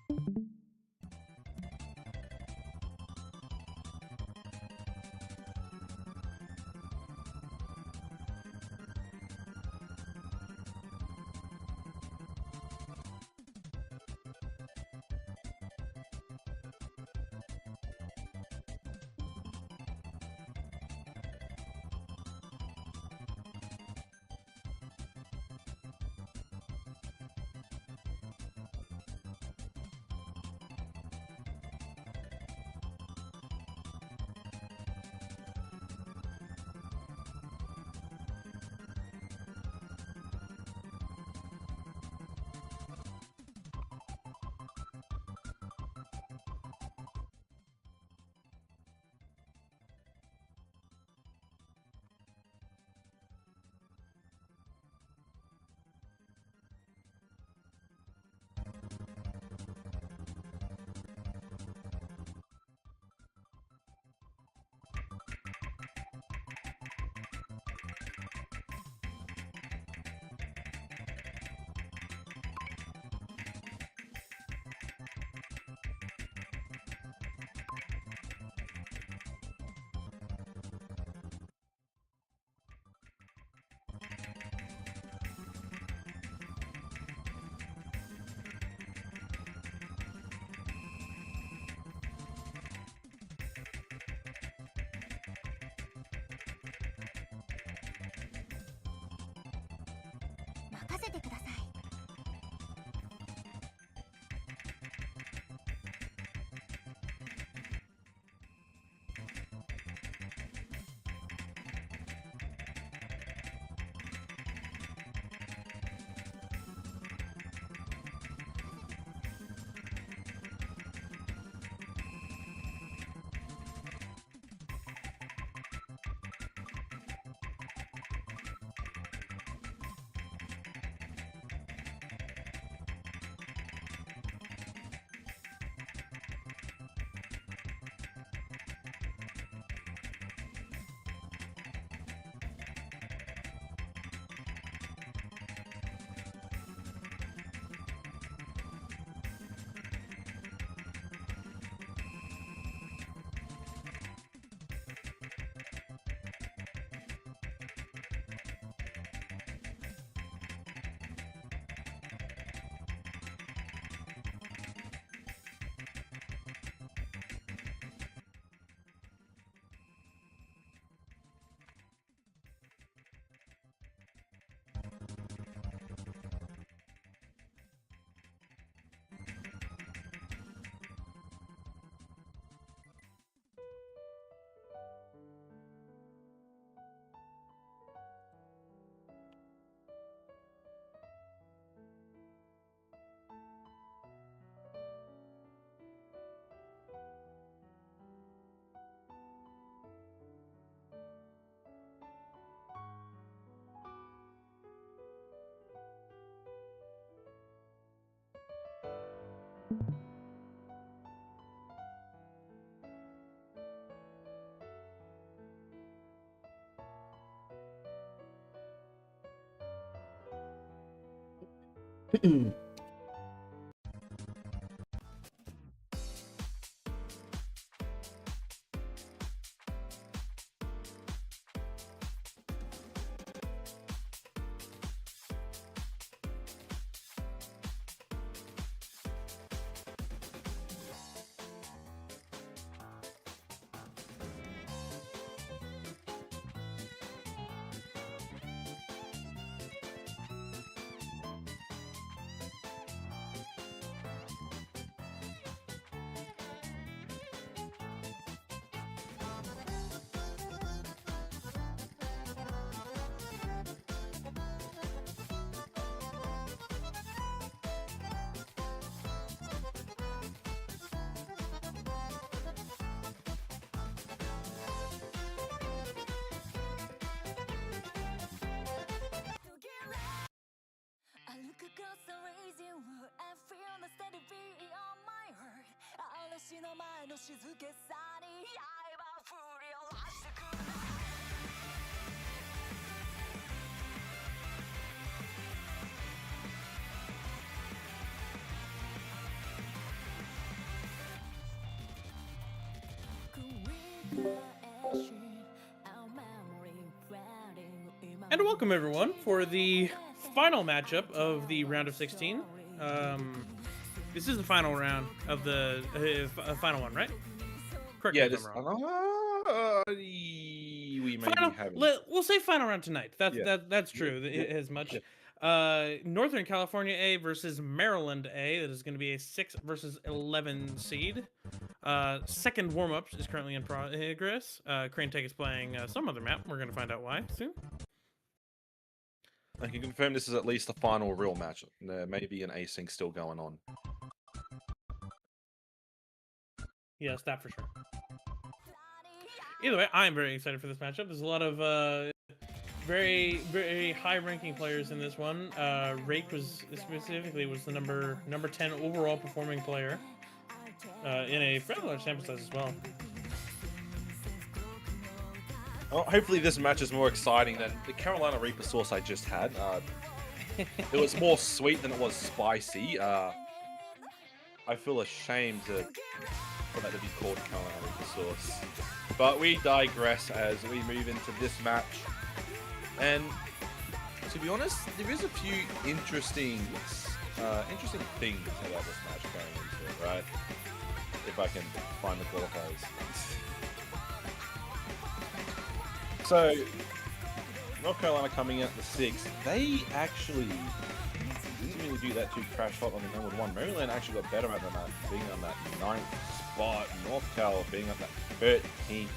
任せてください。嵐の前の静けさに刃振り下ろしてくる welcome everyone for the final matchup of the round of 16. This is the final round of the final one, right? Correct Yeah, me if I'm wrong. we may Final, be having. we'll say final round tonight. Yeah. That's true. Yeah. As much. Yeah. Northern California A versus Maryland A. That is going to be a 6 versus 11 seed. Second warm-up is currently in progress. Crane Tech is playing some other map. We're going to find out why soon. I can confirm this is at least the final real match. There may be an async still going on. Yes, that for sure. Either way, I'm very excited for this matchup. There's a lot of very, very high-ranking players in this one. Rake was the number 10 overall performing player in a fairly large sample size as well. Well, hopefully this match is more exciting than the Carolina Reaper sauce I just had. It was more sweet than it was spicy. I feel ashamed for that to be called Carolina Reaper sauce. But we digress as we move into this match. And to be honest, there is a few interesting things about this match going into it, right? If I can find the qualifiers. So, North Carolina coming in at the 6th, they actually didn't really do that too crash hot on the number 1. Maryland actually got better at them at being on that 9th spot. North Cal being at that 13th.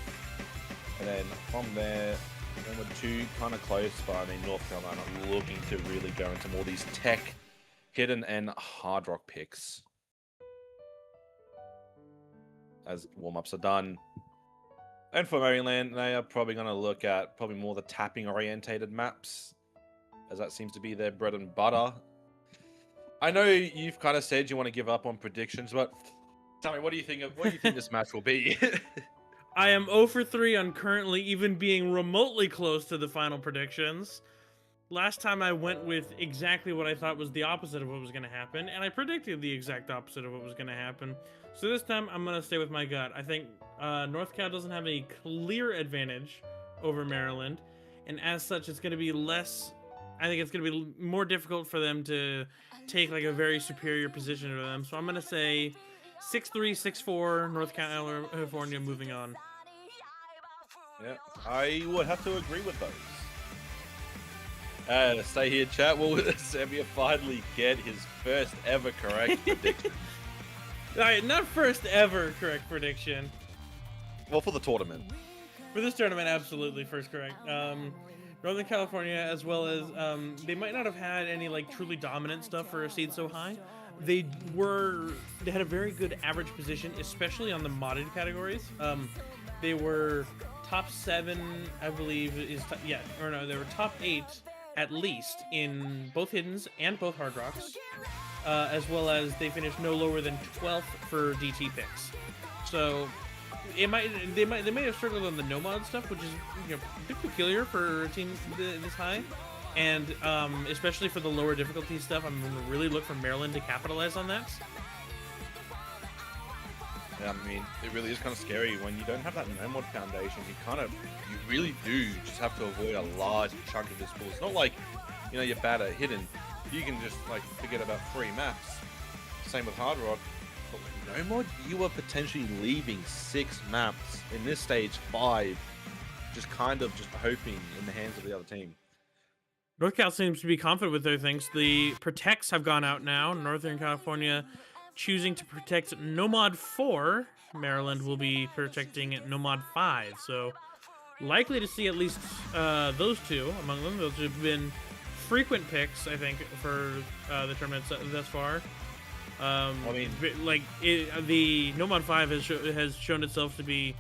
And then from there, number 2 kind of close, but I mean North Carolina looking to really go into more of these tech, hidden, and hard rock picks. As warm-ups are done. And for Maryland, they are probably going to look at probably more the tapping-orientated maps, as that seems to be their bread and butter. I know you've kind of said you want to give up on predictions, but tell me, what do you think this match will be? I am 0 for 3 on currently even being remotely close to the final predictions. Last time I went with exactly what I thought was the opposite of what was going to happen, and I predicted the exact opposite of what was going to happen. So this time, I'm going to stay with my gut. I think North Cal doesn't have a clear advantage over Maryland, and as such, it's going to be less... I think it's going to be more difficult for them to take like a very superior position to them. So I'm going to say 6-3, 6-4, North California moving on. Yeah, I would have to agree with those. Stay here, chat. Will Samia finally get his first ever correct prediction? Alright, not first ever correct prediction. Well, for the tournament. For this tournament, absolutely first correct. Northern California, as well as they might not have had any like truly dominant stuff for a seed so high. They had a very good average position, especially on the modded categories. They were top 7, I believe, they were top 8 at least in both hiddens and both hard rocks, as well as they finished no lower than 12th for DT picks. So they may have struggled on the no mod stuff, which is a bit peculiar for a team this high, and especially for the lower difficulty stuff. I'm going to really look for Maryland to capitalize on that. Yeah, I mean, it really is kind of scary when you don't have that no mod foundation. You really do just have to avoid a large chunk of this pool. It's not like, you're bad at hidden. You can just like forget about 3 maps. Same with hard rock. But with no mod, you are potentially leaving 6 maps in this stage 5, just hoping in the hands of the other team. North Cal seems to be confident with their things. The protects have gone out now. Northern California choosing to protect Nomad 4. Maryland will be protecting Nomad 5. So likely to see at least those two among them. Those have been frequent picks, I think, for the tournament thus far. The Nomad 5 has shown itself to be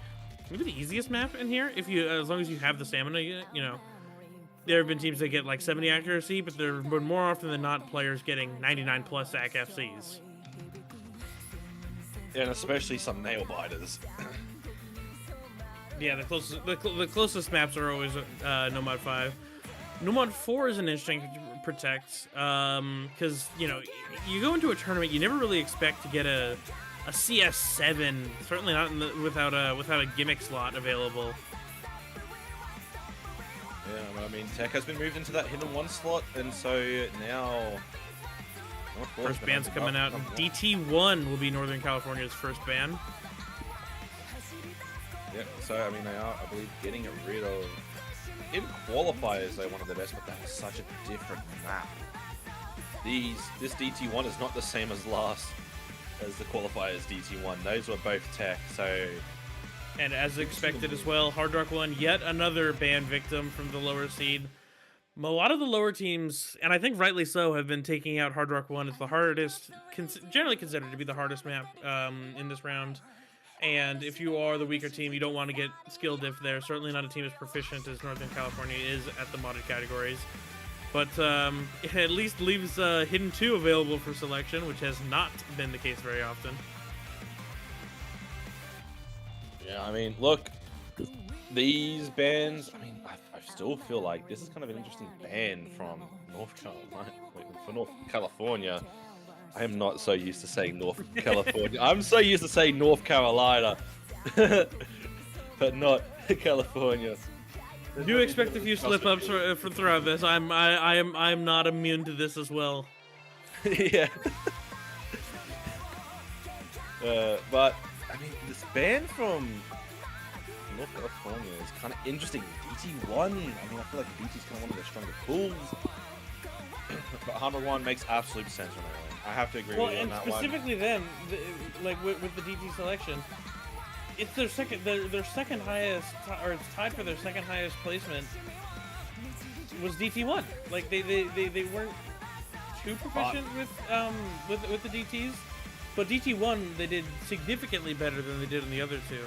maybe the easiest map in here. As long as you have the stamina, there have been teams that get like 70 accuracy, but there have been more often than not players getting 99 plus AC FCs. And especially some nail biters. Yeah, the closest maps are always Nomad 5. Nomad 4 is an interesting to protect, because you go into a tournament, you never really expect to get a CS7, certainly not without a gimmick slot available. Yeah, I mean, Tech has been moved into that hidden one slot, and so now. First ban's coming out. DT1 will be Northern California's first ban. Yeah, so I mean, they are, I believe, getting rid of. In qualifiers, they're one of the best, but that's such a different map. This DT1 is not the same as the qualifiers DT1. Those were both Tech, so. And as expected as well, Hard Rock 1, yet another ban victim from the lower seed. A lot of the lower teams, and I think rightly so, have been taking out Hard Rock 1 as the hardest, generally considered to be the hardest map in this round. And if you are the weaker team, you don't want to get skill diff there. Certainly not a team as proficient as Northern California is at the modded categories. But it at least leaves Hidden 2 available for selection, which has not been the case very often. Yeah, I mean, look, these bans, I mean, I still feel like this is kind of an interesting ban from North Carolina. For North California, I am not so used to saying North California. I'm so used to saying North Carolina, but not California. I do expect a few slip-ups for throughout this. I'm not immune to this as well. Yeah. But I mean, this ban from North California is kind of interesting. DT1, I mean, I feel like DT is kind of one of the stronger pools. But Hammer 1 makes absolute sense on that one. I have to agree with you on that one. Well, and specifically them, like with the DT selection, it's their second highest, or it's tied for their second highest placement. Was DT1. Like they weren't too proficient with the DTs, but DT1 they did significantly better than they did in the other two.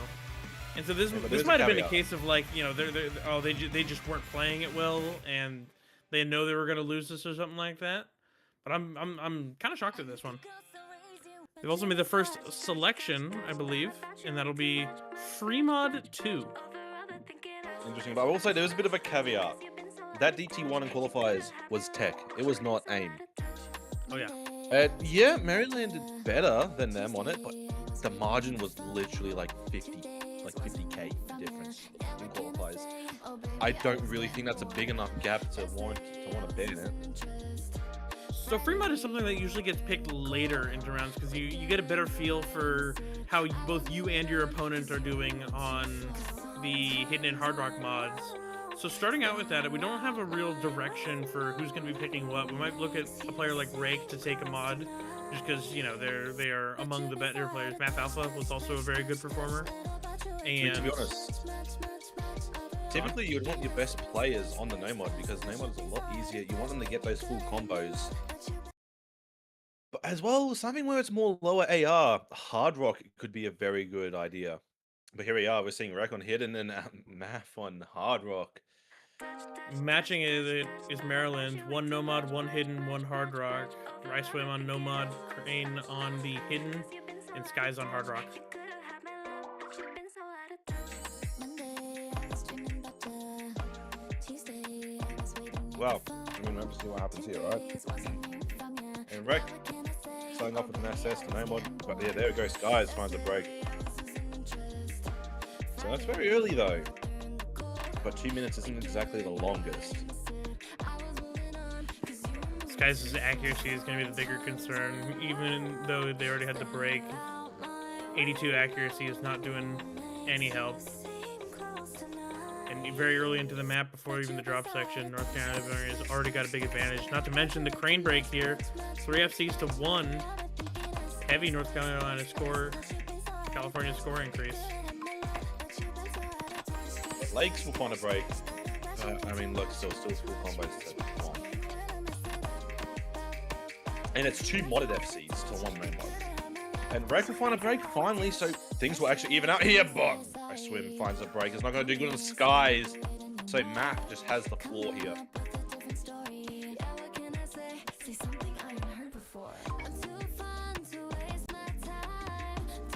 And so this might have been a case of like, you know, they just weren't playing it well, and they know they were going to lose this or something like that. But I'm kind of shocked at this one. They've also made the first selection, I believe, and that'll be Freemod 2. Interesting, but I will say there was a bit of a caveat. That DT1 in qualifiers was Tech. It was not AIM. Oh yeah. Yeah, Maryland did better than them on it, but the margin was literally like 50k difference in qualifiers. I don't really think that's a big enough gap to want to ban it. So Fremont is something that usually gets picked later into rounds because you get a better feel for how both you and your opponent are doing on the Hidden and Hard Rock mods. So starting out with that, we don't have a real direction for who's going to be picking what. We might look at a player like Rake to take a mod, just because, you know, they are among the better players. Math Alpha was also a very good performer. And to be honest, typically you'd want your best players on the no mod because no mod is a lot easier. You want them to get those full combos. But as well, something where it's more lower AR, Hard Rock could be a very good idea. But here we are, we're seeing Rake on Hidden and Math on Hard Rock. Matching it is Maryland. One no mod, one Hidden, one Hard Rock. Rice Swim on no mod, Crane on the Hidden, and Skies on Hard Rock. Well, I mean, we'll have to see what happens here, right? And Rake starting off with an SS to no mod, but yeah, there we go. Skies finds a break. So that's very early though. But 2 minutes isn't exactly the longest. Skies' accuracy is going to be the bigger concern, even though they already had the break. 82 accuracy is not doing any help. And very early into the map, before even the drop section, North Carolina has already got a big advantage. Not to mention the Crane break here. 3 FCs to 1. Heavy North Carolina score. California score increase. Lakes will find a break. I mean, look, still full combos to 1. And it's 2 modded FCs to 1 main mod. And Rake will find a break finally, so things will actually even out here, but I Swim finds a break. It's not going to do good in the Skies. So Math just has the floor here.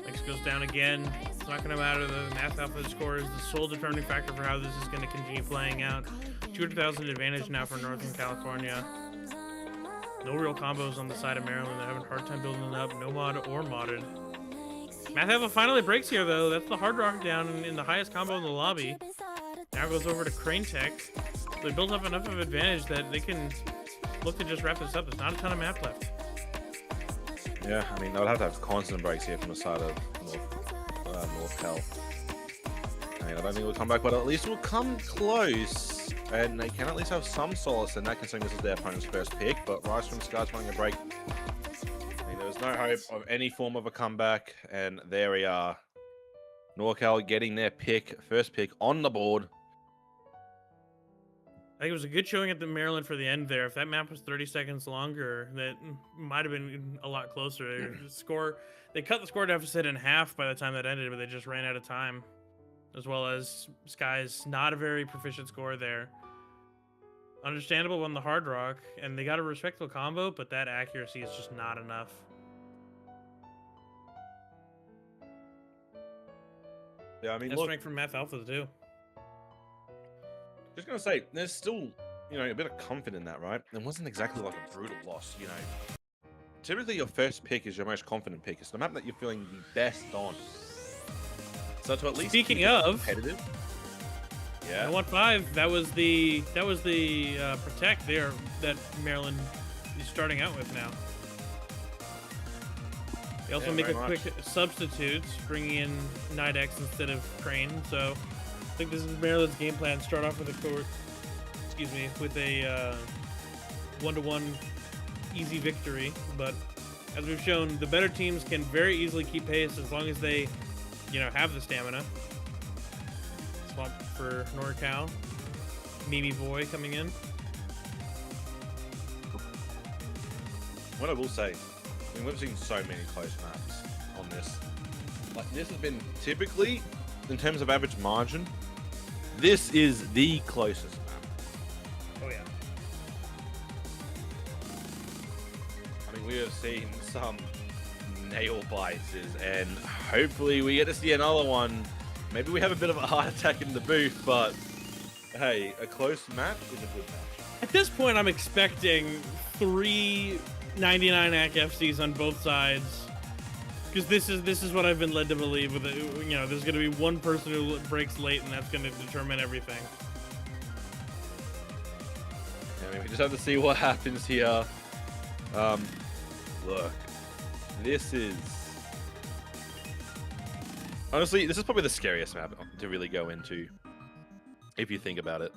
Lakes goes down again. It's not going to matter. The Math Alpha score is the sole determining factor for how this is going to continue playing out. 200,000 advantage now for Northern California. No real combos on the side of Maryland. They're having a hard time building up. No mod or modded. Math Alpha finally breaks here, though. That's the Hard Rock down in the highest combo in the lobby. Now goes over to Crane Tech. They built up enough of advantage that they can look to just wrap this up. There's not a ton of map left. Yeah, I mean, they would have to have constant breaks here from the side of North Cal. I mean, I don't think we'll come back, but at least we'll come close. And they can at least have some solace in that, considering this is their opponent's first pick. But Rise from Sky's running a break. I mean, there was no hope of any form of a comeback. And there we are. NorCal getting their pick, first pick on the board. I think it was a good showing at the Maryland for the end there. If that map was 30 seconds longer, that might have been a lot closer. They cut the score deficit in half by the time that ended, but they just ran out of time. As well as Sky's not a very proficient score there. Understandable on the Hard Rock, and they got a respectable combo, but that accuracy is just not enough. Yeah, I mean, That's look, strength from Math Alpha too. just gonna say, there's still, a bit of comfort in that, right? It wasn't exactly like a brutal loss, Typically, your first pick is your most confident pick. It's the map that you're feeling the best on. So to at least Speaking of competitive, yeah. 1-5, that was the protect there that Maryland is starting out with now. They also make a quick substitute, bringing in Nidex instead of Crane. So I think this is Maryland's game plan. Start off with with a 1-1 easy victory. But as we've shown, the better teams can very easily keep pace as long as they, have the stamina. Swap for NorCal. Mimi Boy coming in. What I will say, we've seen so many close maps on this. Like, this has been typically, in terms of average margin, this is the closest map. Oh yeah. I mean, we have seen some nail biters, and hopefully we get to see another one. Maybe we have a bit of a heart attack in the booth, but hey, a close match is a good match. At this point, I'm expecting 3 99 AC FCs on both sides, because this is what I've been led to believe. With there's going to be one person who breaks late, and that's going to determine everything. I mean, we just have to see what happens here. Look, this is honestly, this is probably the scariest map to really go into, if you think about it.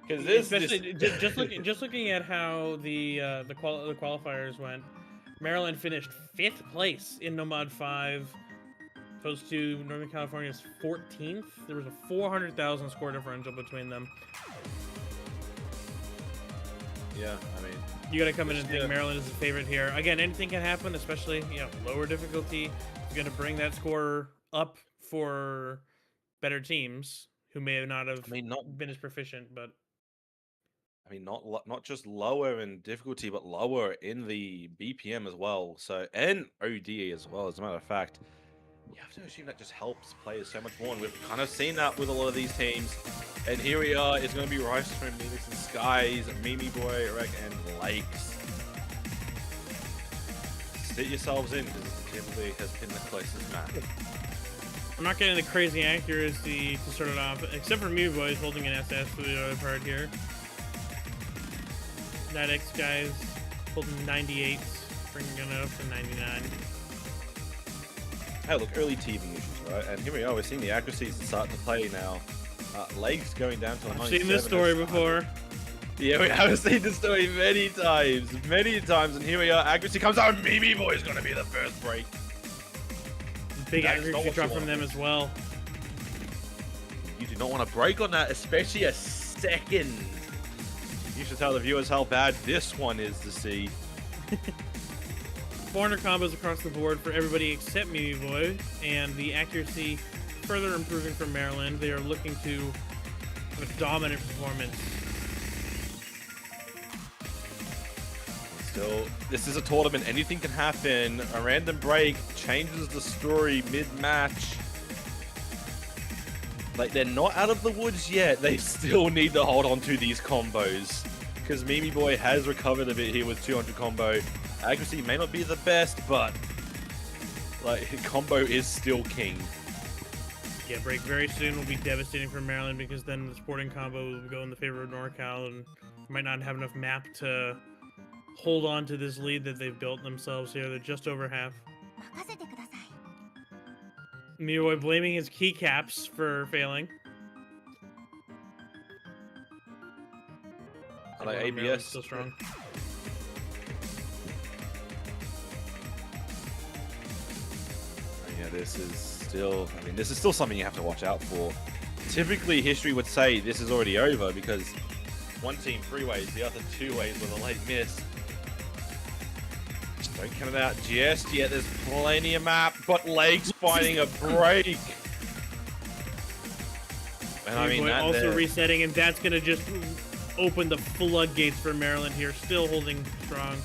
Because just looking at how the qualifiers went, Maryland finished 5th place in Nomad 5, opposed to Northern California's 14th. There was a 400,000 score differential between them. Yeah, I mean, you got to come in and think Maryland is the favorite here. Again, anything can happen, especially lower difficulty. It's going to bring that score up for better teams who may not have been as proficient, but. I mean, not just lower in difficulty, but lower in the BPM as well. So, and ODE as well, as a matter of fact. You have to assume that just helps players so much more, and we've kind of seen that with a lot of these teams. And here we are, it's going to be Rice from Phoenix and Skies, Mimi Boy, Rek, and Lakes. Sit yourselves in, because typically has been the closest map. I'm not getting the crazy accuracy to start it off, except for Mimi Boy holding an SS for the other part here. That X guy's holding 98, bringing it up to 99. Hey, look, early teething issues, right? And here we are, we're seeing the accuracies start to play now. Legs going down to 97. I've seen this story before. Yeah, we have seen this story many times, and here we are, accuracy comes out, and Mimi Boy's gonna be the first break. Big accuracy drop from them as well. You do not want to break on that, especially a second. You should tell the viewers how bad this one is to see. 400 combos across the board for everybody except Mimi Boy, and the accuracy further improving for Maryland. They are looking to have a dominant performance. Still, this is a tournament. Anything can happen. A random break changes the story mid-match. Like, they're not out of the woods yet. They still need to hold on to these combos. Because Mimi Boy has recovered a bit here with 200 combo. Accuracy may not be the best, but like, combo is still king. Yeah, break very soon will be devastating for Maryland because then the sporting combo will go in the favor of NorCal and might not have enough map to hold on to this lead that they've built themselves here. They're just over half. 任せてください Miroy blaming his keycaps for failing. Are they Maryland's ABS? still strong. Yeah, this is still, I mean, this is still something you have to watch out for. Typically, history would say this is already over because one team 3 ways, the other 2 ways with a late miss. Just don't count it out just yet. There's plenty of map, but Lake's finding a break. And I mean, Miroy that also there. resetting, and that's going to just open the floodgates for Maryland here. Still holding strong.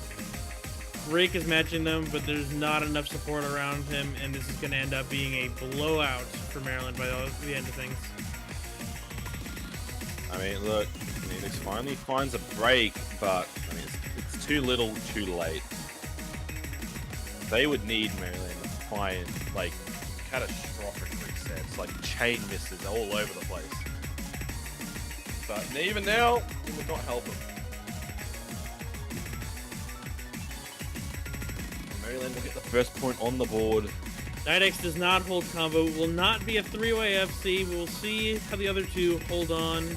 Rake is matching them, but there's not enough support around him, and this is going to end up being a blowout for Maryland by the end of things. I mean, look, Phoenix finally finds a break, but I mean, it's too little, too late. They would need Maryland to find like catastrophic resets, like chain misses all over the place. But even now, it would not help them. Maryland will get the first point on the board. Nidex does not hold combo. It will not be a 3-way FC. We'll see how the other two hold on.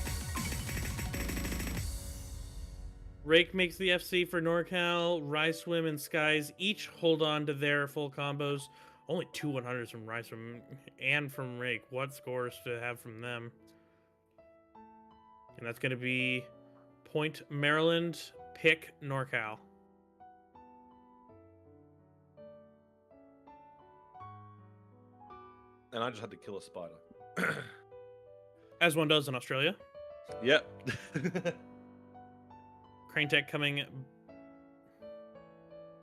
Rake makes the FC for NorCal. Ryswim and Skies each hold on to their full combos. Only 2 100s from Ryswim and from Rake. What scores to have from them? And that's going to be point Maryland, pick NorCal. And I just had to kill a spider. As one does in Australia. Yep. Crane Tech coming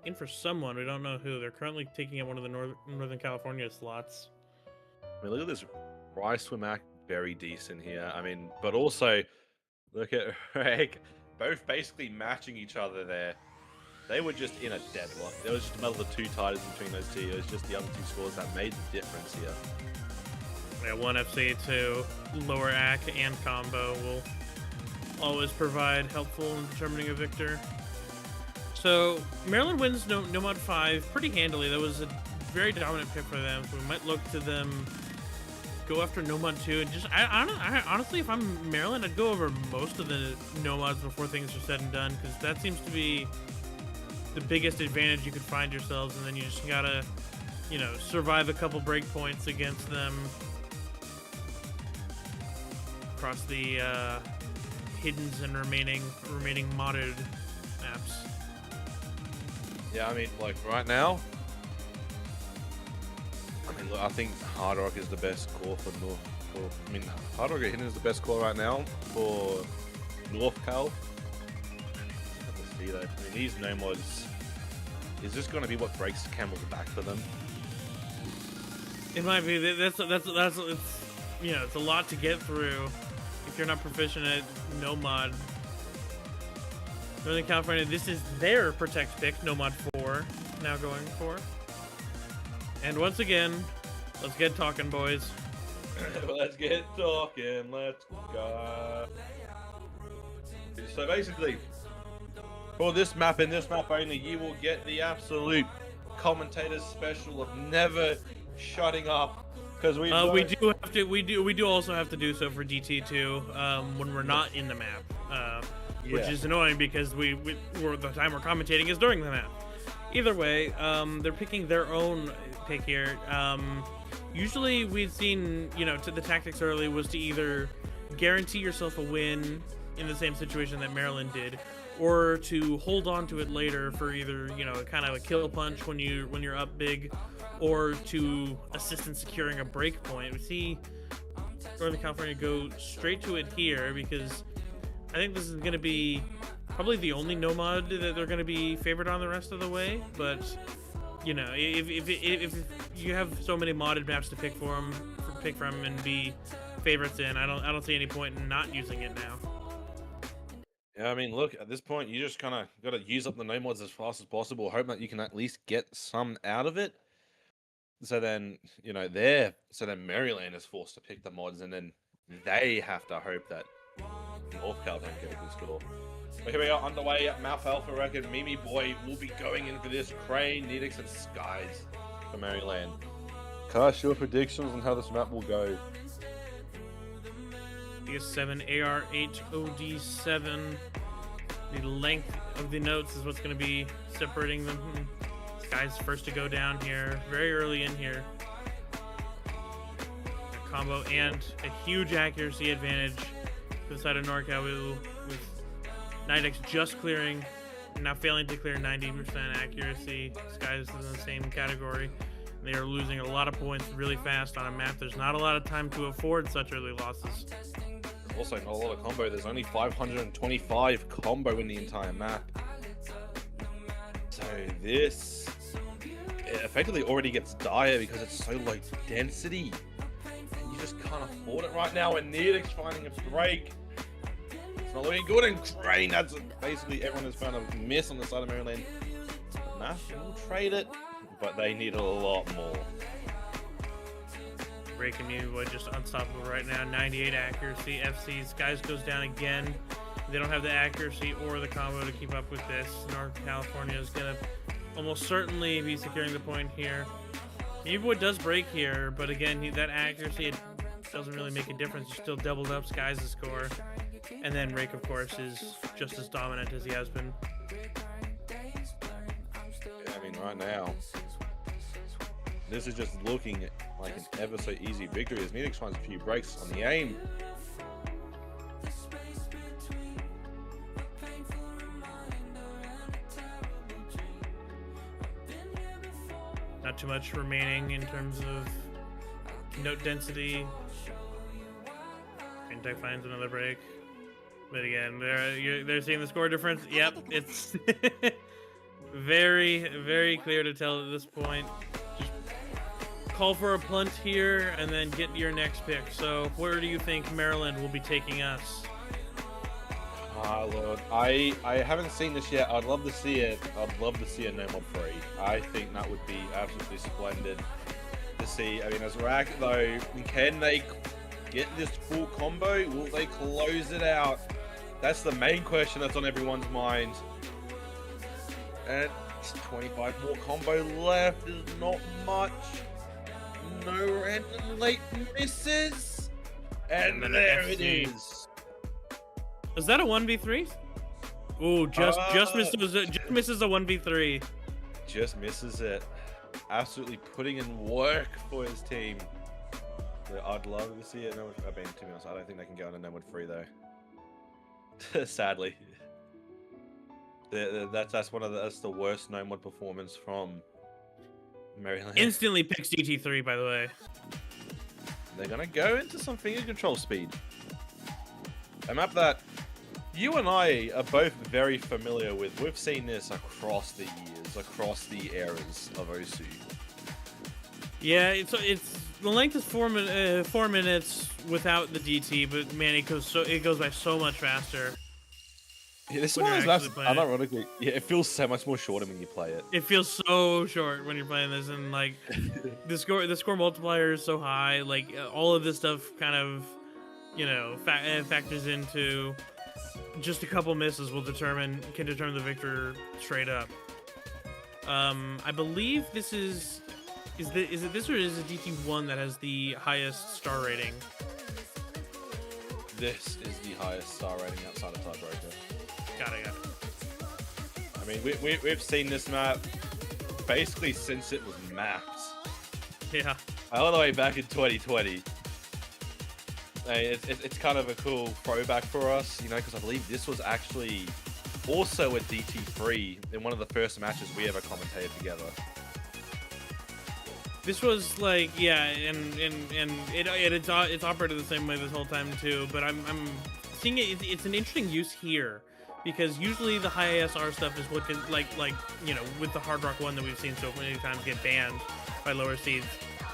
in for someone. We don't know who. They're currently taking out one of the Northern California slots. I mean, look at this Ryswim act, very decent here. I mean, but also, look at Rake, both basically matching each other there. They were just in a deadlock. There was just a battle of 2 titles between those two. It was just the other 2 scores that made the difference here. Yeah, 1 FC to lower AC and combo will always provide helpful in determining a victor. So Maryland wins Nomad 5 pretty handily. That was a very dominant pick for them. So we might look to them go after Nomad 2 and just I honestly, if I'm Maryland, I'd go over most of the Nomads before things are said and done, because that seems to be the biggest advantage you could find yourselves, and then you just gotta, you know, survive a couple breakpoints against them across the hiddens and remaining modded maps. Yeah, I mean, like right now, I mean, look, I think Hard Rock is the best core for North. I mean, Hard Rock Hidden is the best core right now for North Cal. Let's see that. I mean, these Nomads, is this going to be what breaks Camel's back for them? It might be. That's it's, you know, it's a lot to get through if you're not proficient at Nomad. Northern California, this is their protect pick, Nomad 4, now going for. And once again, let's get talking, boys. Let's get talking. Let's go. So basically, for this map and this map only, you will get the absolute commentator's special of never shutting up, because we do also have to do so for DT2 when we're not in the map, which is annoying because the time we're commentating is during the map. Either way, they're picking their own pick here. Usually we've seen, you know, to the tactics early was to either guarantee yourself a win in the same situation that Maryland did, or to hold on to it later for either, you know, kind of a kill punch when you're up big, or to assist in securing a break point. We see Northern California go straight to it here because I think this is going to be probably the only Nomad that they're going to be favored on the rest of the way. But you know, if you have so many modded maps to pick from and be favorites in, I don't see any point in not using it now. Yeah, I mean, look, at this point, you just kind of got to use up the Nomads as fast as possible, hope that you can at least get some out of it. So then, Maryland is forced to pick the mods, and then they have to hope that North Cal don't get a good score. But here we are underway at Mouth Alpha record. Mimi Boy will be going in for this. Crane, Nidix, and Skies for Maryland. Cast your predictions on how this map will go. DS7 AR8 OD7. The length of the notes is what's going to be separating them. Skies first to go down here, very early in here. A combo and a huge accuracy advantage to the side of NorCal with Nidix just clearing, now failing to clear 90% accuracy. Skies in the same category. They are losing a lot of points really fast on a map. There's not a lot of time to afford such early losses. Also, not a lot of combo. There's only 525 combo in the entire map. So this effectively already gets dire because it's so low density. And you just can't afford it right now. And Nidix finding a break. It's not looking good. And Crane, that's basically everyone has found a miss on the side of Maryland. Mash will trade it, but they need a lot more. Breaking me would just unstoppable right now. 98 accuracy. FC Skies goes down again. They don't have the accuracy or the combo to keep up with this. North California is gonna almost certainly be securing the point here. Boy does break here, but again, that accuracy, it doesn't really make a difference. You still doubled up Skies' score. And then Rake, of course, is just as dominant as he has been. I mean, right now, this is just looking like an ever so easy victory as Nidix finds a few breaks on the aim. Not too much remaining in terms of note density. Tech finds another break. But again, they're seeing the score difference. Yep, it's very, very clear to tell at this point. Just call for a punt here and then get your next pick. So where do you think Maryland will be taking us? Lord, I haven't seen this yet. I'd love to see it. I'd love to see a No Mod 3. I think that would be absolutely splendid to see. I mean, as Rack though, can they get this full combo? Will they close it out? That's the main question that's on everyone's mind. And 25 more combo left. Is not much. No random late misses. And there it is. Is that a 1v3? Oh, just misses a 1v3. Just misses it. Absolutely putting in work for his team. I'd love to see it. No, I mean, to be honest, I don't think they can go on a No Mod 3 though. Sadly, that's the worst No Mod performance from Maryland. Instantly picks DT3, by the way. They're gonna go into some finger control speed. A map that you and I are both very familiar with. We've seen this across the years, across the eras of OSU. Yeah, it's the length is 4 minutes without the DT, but man, it goes by so much faster. Yeah, this one is unironically, yeah, it feels so much more shorter when you play it. It feels so short when you're playing this, and like the score multiplier is so high. Like all of this stuff kind of, factors into just a couple misses can determine the victor straight up. I believe this is. Is it this or is it DT1 that has the highest star rating? This is the highest star rating outside of Tiebreaker. Got it. I mean, we've seen this map basically since it was mapped. Yeah. All the way back in 2020. It's kind of a cool throwback for us, because I believe this was actually also a DT3 in one of the first matches we ever commentated together. This was like, yeah, and it's operated the same way this whole time too. But I'm seeing it's an interesting use here because usually the high ASR stuff is what can with the Hard Rock one that we've seen so many times get banned by lower seeds.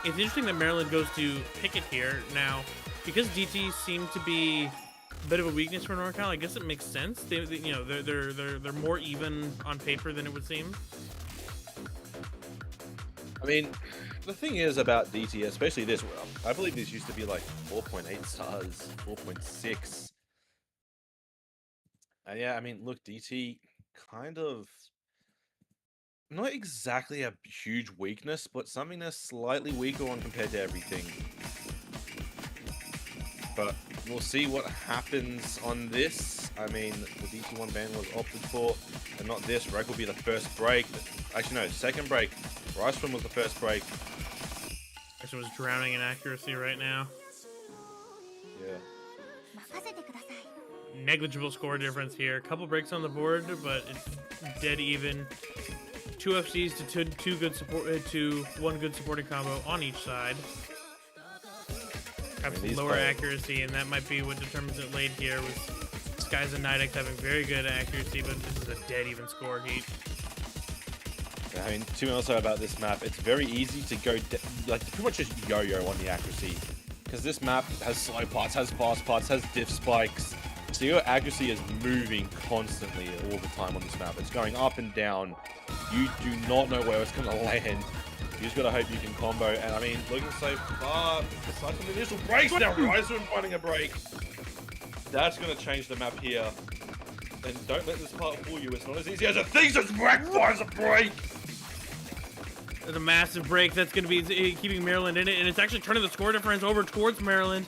It's interesting that Maryland goes to pick it here now because DT seemed to be a bit of a weakness for NorCal. I guess it makes sense. They're more even on paper than it would seem. I mean, the thing is about DT, especially this, I believe this used to be like 4.8 stars, 4.6. And yeah, I mean, look, DT kind of not exactly a huge weakness, but something that's slightly weaker on compared to everything. But we'll see what happens on this. I mean, the DT1 ban was opted for, and not this. Reg will be the first break. Actually, no, second break. Riceman was the first break. Actually, was drowning in accuracy right now. Yeah. 任せてください Negligible score difference here. A couple breaks on the board, but it's dead even. 2 FCs to two good support to one good supporting combo on each side. Have some lower accuracy, and that might be what determines it late here. With Skies and Nidex having very good accuracy, but this is a dead even score heat. I mean, to be honest about this map, it's very easy to go, like, pretty much just yo-yo on the accuracy. Because this map has slow parts, has fast parts, has diff spikes. So your accuracy is moving constantly all the time on this map. It's going up and down. You do not know where it's going to land. You just got to hope you can combo. And I mean, looking so far, aside from the initial breaks now, Ryzen finding a break. That's going to change the map here. And don't let this part fool you. It's not as easy as it thinks. It's Reg finds a break. There's a massive break that's going to be keeping Maryland in it, and it's actually turning the score difference over towards Maryland,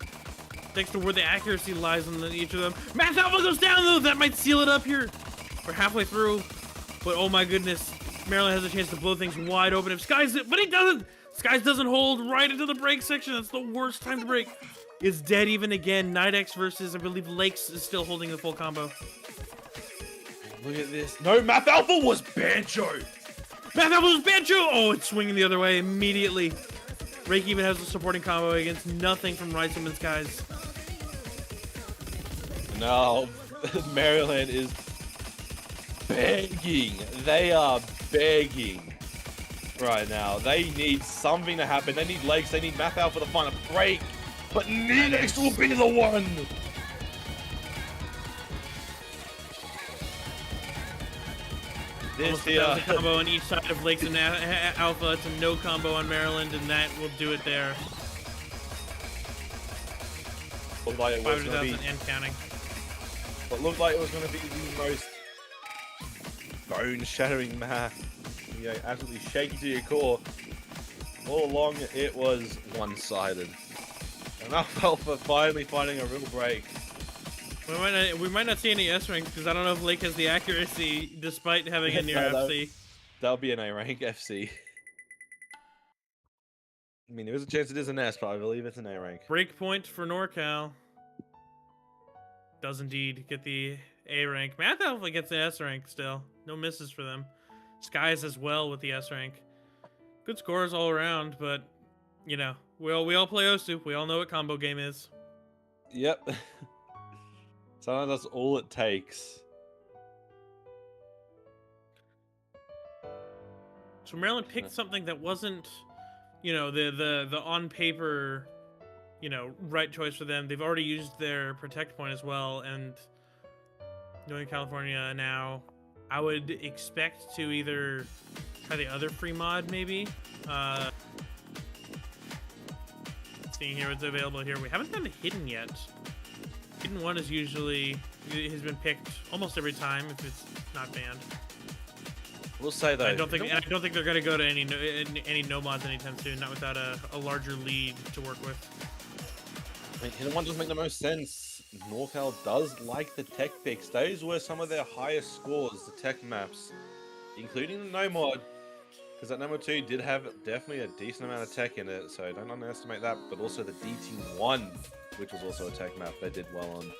thanks to where the accuracy lies on each of them. Math Alpha goes down, though! That might seal it up here. We're halfway through, but oh my goodness, Maryland has a chance to blow things wide open if Skies... But he doesn't! Skies doesn't hold right into the break section. That's the worst time to break. It's dead even again. Nidex versus, I believe, Lakes is still holding the full combo. Look at this. No, Math Alpha was Bancho! Math Alpha was Bancho! Oh, it's swinging the other way immediately. Rake even has a supporting combo against nothing from Rysom and Skies. Now, Maryland is begging. They are begging right now. They need something to happen. They need legs. They need Math Alpha to find a break. But Nenex will be the one. This here. A combo on each side of Lakes and Alpha. It's a no combo on Maryland, and that will do it there. Looked like it was going to be, and counting. but looked like it was going to be the most bone-shattering map. You know, absolutely shaky to your core. All along, it was one-sided. And Alpha finally finding a real break. We might not see any S ranks because I don't know if Lake has the accuracy despite having a near FC. That'll be an A rank FC. I mean, there is a chance it is an S, but I believe it's an A rank. Breakpoint for NorCal. Does indeed get the A rank. Math Alpha gets the S rank still. No misses for them. Skies as well with the S rank. Good scores all around, but you know, we all play Osu. We all know what combo game is. Yep. Sometimes that's all it takes. So Maryland picked something that wasn't, you know, the on paper, you know, right choice for them. They've already used their protect point as well, and Northern California now, I would expect to either try the other free mod maybe. Seeing here what's available here. We haven't done the hidden yet. Hidden 1 is usually has been picked almost every time if it's not banned. We'll say though. I don't think they're gonna go to any no mods anytime soon. Not without a larger lead to work with. I mean, Hidden 1 doesn't make the most sense. NorCal does like the tech picks. Those were some of their highest scores, the tech maps, including the no mod. Because that number 2 did have definitely a decent amount of tech in it, so don't underestimate that. But also the DT1, which was also a tech map, they did well on.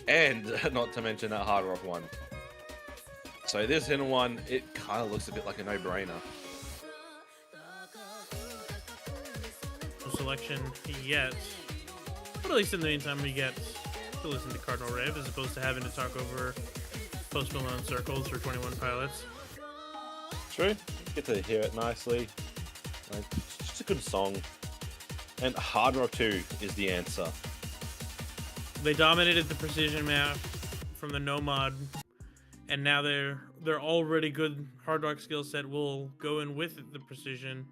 And not to mention that Hard Rock one. So this Hidden 1, it kind of looks a bit like a no-brainer. No selection yet. But at least in the meantime, we get to listen to Cardinal Rev as opposed to having to talk over Post Malone circles for 21 Pilots. True. Get to hear it nicely. It's just a good song. And Hard Rock 2 is the answer. They dominated the precision map from the no mod, and now their already good Hard Rock skill set will go in with the precision.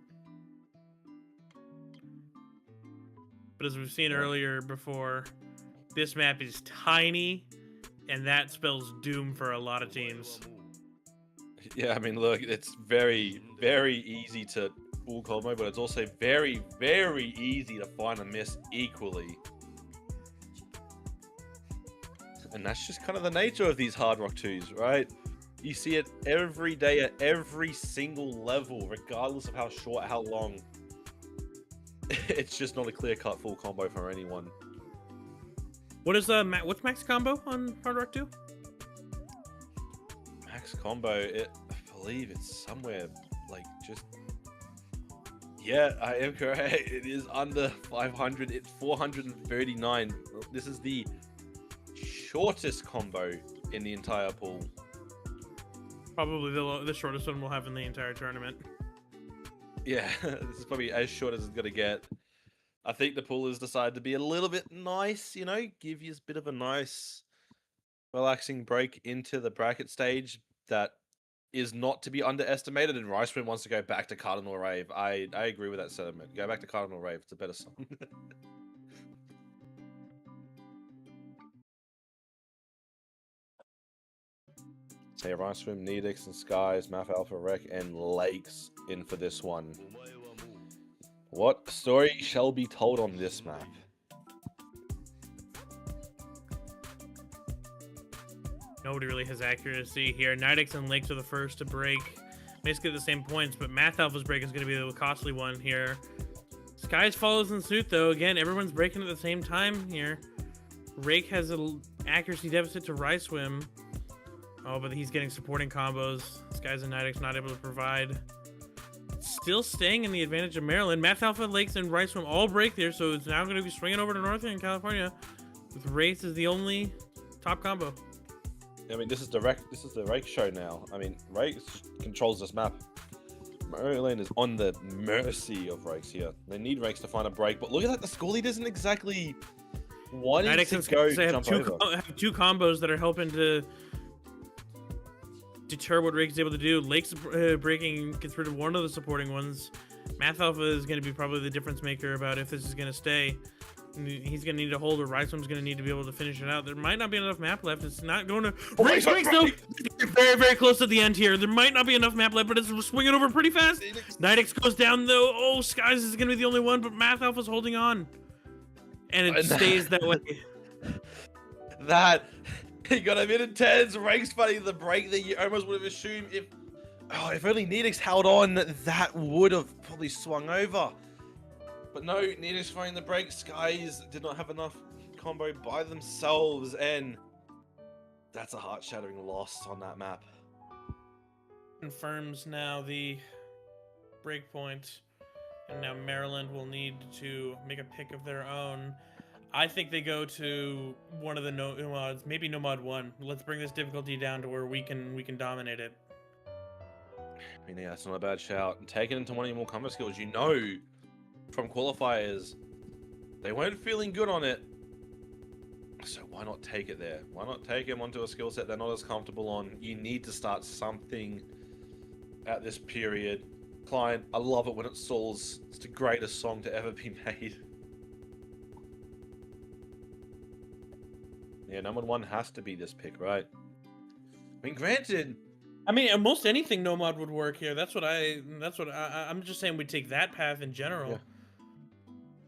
but as we've seen earlier before, this map is tiny, and that spells doom for a lot of teams. Yeah, I mean, look, it's very, very easy to full combo, but it's also very, very easy to find a miss equally. And that's just kind of the nature of these Hard Rock 2s, right? You see it every day at every single level, regardless of how short, how long. It's just not a clear-cut full combo for anyone. What is what's max combo on Hard Rock 2? Max combo, I believe it's somewhere like just... Yeah, I am correct. It is under 500. It's 439. This is the shortest combo in the entire pool. Probably the shortest one we'll have in the entire tournament. Yeah, this is probably as short as it's going to get. I think the pool has decided to be a little bit nice, you know, give you a bit of a nice, relaxing break into the bracket stage that is not to be underestimated. And RO16 wants to go back to Cardinal Rave. I agree with that sentiment. Go back to Cardinal Rave. It's a better song. Say RO16, Needix, and Skies, Math Alpha Rec, and Lakes in for this one. What story shall be told on this map? Nobody really has accuracy here. Nidix and Lakes are the first to break. Basically the same points, but Math Alpha's break is going to be the costly one here. Skies follows in suit, though. Again, everyone's breaking at the same time here. Rake has an accuracy deficit to RO16. Oh, but he's getting supporting combos. Skies and Nidix not able to provide. Still staying in the advantage of Maryland. Math Alpha, Lakes, and RO16 all break there, so it's now going to be swinging over to Northern California, with Race as the only top combo. I mean, this is the Rake show now. I mean, Rake controls this map. Maryland is on the mercy of Rakes here. They need Rakes to find a break, but look at that. The score lead isn't exactly wanting to go jump over. Have two combos that are helping to deter what Rake is able to do. Lakes breaking gets rid of one of the supporting ones. Math Alpha is going to be probably the difference maker about if this is going to stay. He's going to need to hold, or RO16's going to need to be able to finish it out. There might not be enough map left. It's not going to... Rake's though! Very, very close at the end here. There might not be enough map left, but it's swinging over pretty fast. Nidix goes down, though. Oh, Skies is going to be the only one, but Math Alpha's holding on. And it stays that way. That... He got a minute 10s. Rake's fighting the break that you almost would have assumed if only Needix held on, that would have probably swung over. But no, Needix fighting the break. Skies did not have enough combo by themselves, and that's a heart-shattering loss on that map. Confirms now the break point, and now Maryland will need to make a pick of their own. I think they go to one of the no mods, maybe no mod 1. Let's bring this difficulty down to where we can dominate it. I mean, yeah, that's not a bad shout. And take it into one of your more combo skills. You know, from qualifiers, they weren't feeling good on it. So why not take it there? Why not take them onto a skill set they're not as comfortable on? You need to start something at this period. Client, I love it when it stalls. It's the greatest song to ever be made. Yeah, number 1 has to be this pick, right? I mean, granted. I mean, most anything no mod would work here. I'm just saying we take that path in general. Yeah.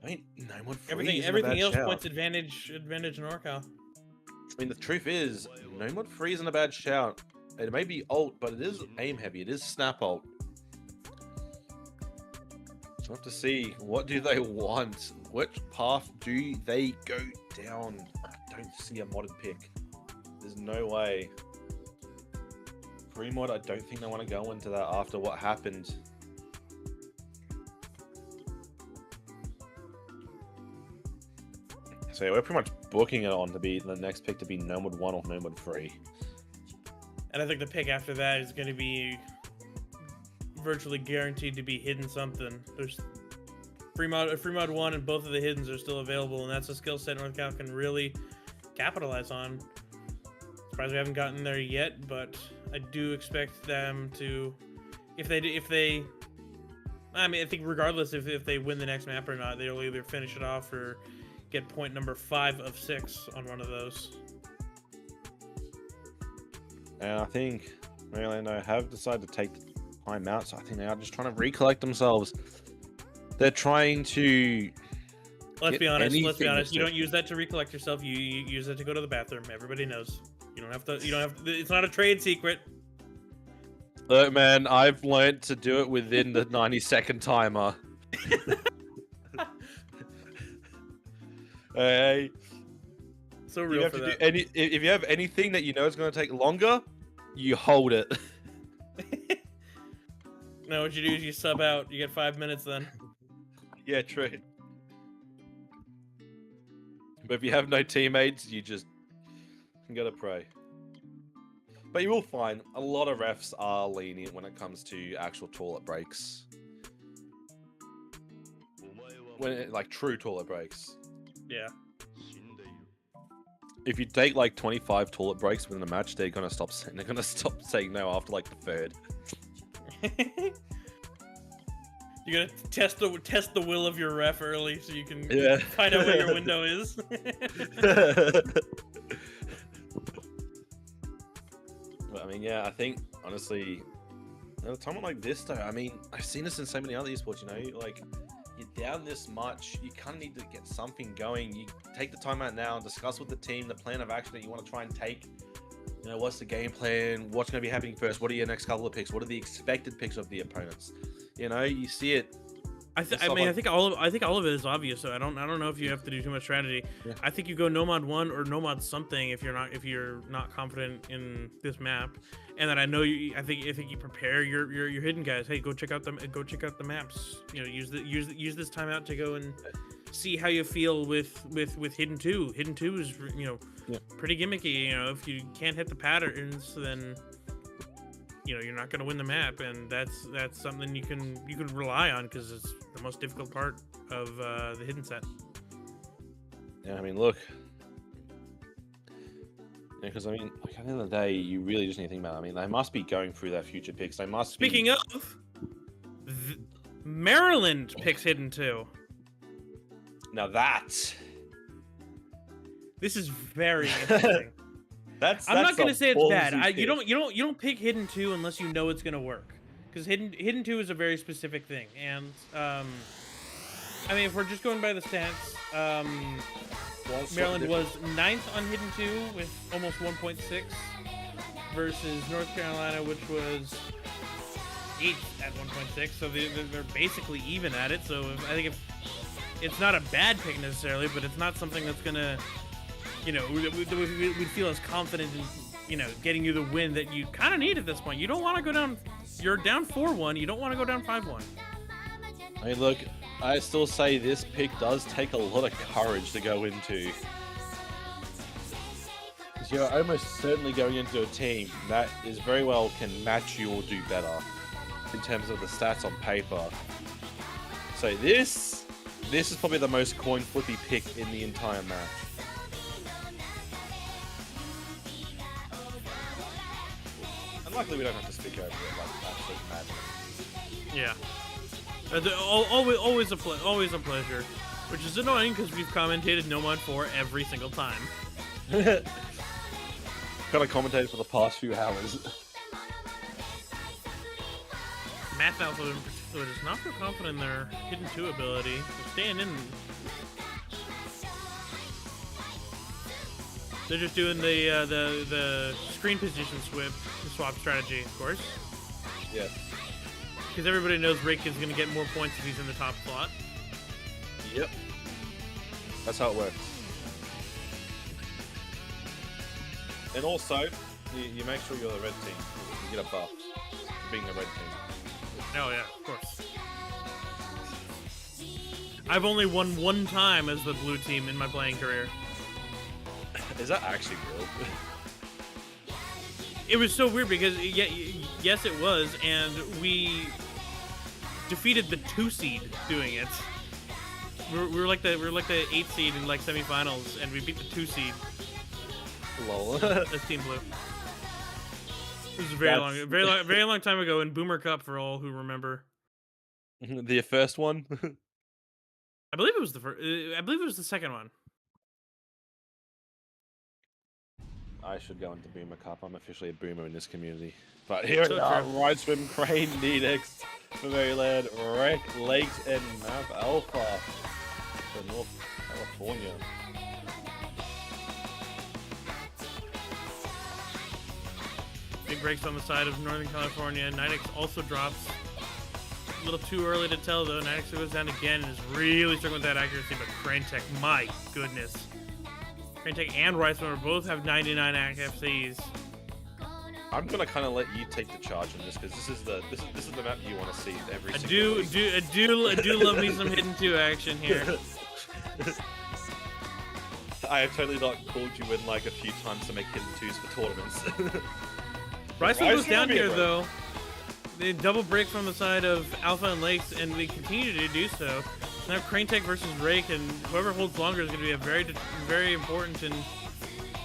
I mean, no mod free everything else points advantage in NorCal. I mean, the truth is, no mod free isn't a bad shout. It may be ult, but it is aim heavy. It is snap ult. So we'll have to see, what do they want? Which path do they go down? I don't see a modded pick. There's no way. Free mod, I don't think they want to go into that after what happened. So yeah, we're pretty much booking it on to be the next pick to be no mod 1 or no mod 3. And I think the pick after that is going to be virtually guaranteed to be hidden something. There's free mod 1 and both of the hiddens are still available, and that's a skill set NorCal can really capitalize on. Surprised we haven't gotten there yet, but I do expect them to, if they I mean, I think regardless if they win the next map or not, they'll either finish it off or get point number 5 of 6 on one of those. And I think Orlando have decided to take the time out, so I think they are just trying to recollect themselves. They're trying to. Let's be honest. Let's be anything honest. You to- don't use that to recollect yourself. You use it to go to the bathroom. Everybody knows. You don't have to. You don't have. It's not a trade secret. Look, man, I've learned to do it within the 90-second timer. Hey, So you real have for to that. do any. If you have anything that you know is going to take longer, you hold it. No, what you do is you sub out. You get 5 minutes then. Yeah, true. But if you have no teammates, you just gotta pray. But you will find a lot of refs are lenient when it comes to actual toilet breaks. Like true toilet breaks. Yeah. If you take like 25 toilet breaks within a match, they're gonna stop. They're gonna stop saying no after like the third. You gotta test the will of your ref early so you can Yeah. find out where your window is. But I mean, yeah, I think honestly, at a time like this, though, I mean, I've seen this in so many other esports. You know, like you're down this much, you kind of need to get something going. You take the time out now and discuss with the team the plan of action that you want to try and take. You know, what's the game plan? What's going to be happening first? What are your next couple of picks? What are the expected picks of the opponents? You know, you see it. I think all of it is obvious. So I don't know if you have to do too much strategy. Yeah. I think you go nomad 1 or nomad something if you're not confident in this map. And then I think you prepare your hidden guys. Hey, go check out the maps. You know, use this time out to go and see how you feel with hidden 2. Hidden 2 is, you know, pretty gimmicky. You know, if you can't hit the patterns, then you know you're not going to win the map, and that's something you can rely on because it's the most difficult part of the hidden set. Yeah, I mean, look. Yeah, because I mean, like, at the end of the day, you really just need to think about it. I mean, they must be going through their future picks. They must. Speaking of, Maryland picks hidden 2. Now that This is very interesting. I'm not going gonna say it's bad. You don't pick hidden 2 unless you know it's gonna work, because hidden 2 is a very specific thing. And I mean, if we're just going by the stats, Maryland was 9th on hidden 2 with almost 1.6 versus North Carolina, which was 8th at 1.6. So they're basically even at it. So I think if it's not a bad pick necessarily, but it's not something that's gonna, you know, we'd feel as confident in, you know, getting you the win that you kind of need at this point. You don't want to go down. You're down 4-1. You don't want to go down 5-1. I mean, look, I still say this pick does take a lot of courage to go into. Because you're almost certainly going into a team that is very well can match you or do better in terms of the stats on paper. So this is probably the most coin flippy pick in the entire match. And luckily we don't have to speak over it like absolute madness. Yeah. Always a pleasure. Which is annoying because we've commentated Nomad 4 every single time. Kind of commentated for the past few hours. Math Alpha in particular does not feel confident in their hidden 2 ability. They're staying in. They're just doing the screen position swap strategy, of course. Yeah. Because everybody knows Rick is going to get more points if he's in the top slot. Yep. That's how it works. And also, you make sure you're the red team. You get a buff for being the red team. Oh yeah, of course. I've only won 1 time as the blue team in my playing career. Is that actually real? It was so weird because yes, it was, and we defeated the 2 seed doing it. We were like the 8th seed in like semifinals, and we beat the 2 seed. Lol. That's Team Blue. It was a very long time ago in Boomer Cup for all who remember. The first one. I believe it was the first. I believe it was the second one. I should go into Boomer Cup. I'm officially a boomer in this community. But here So we are. true. Ride Swim, Crane, Nedex, Maryland, Wreck, Lakes, and Map Alpha for North California. Big breaks on the side of Northern California. Nidex also drops. A little too early to tell though. Nidex goes down again and is really struggling with that accuracy, but Crane Tech, my goodness. Crane Tech and Riceman both have 99 FCs. I'm gonna kind of let you take the charge on this because this is the map you want to see every I single week. do love me some hidden 2 action here. I have totally not called you in like a few times to make hidden 2s for tournaments. Riceman goes down would be a here break. though. They double break from the side of Alpha and Lakes, and they continue to do so. Now Crane Tech versus Rake, and whoever holds longer is going to be a very important and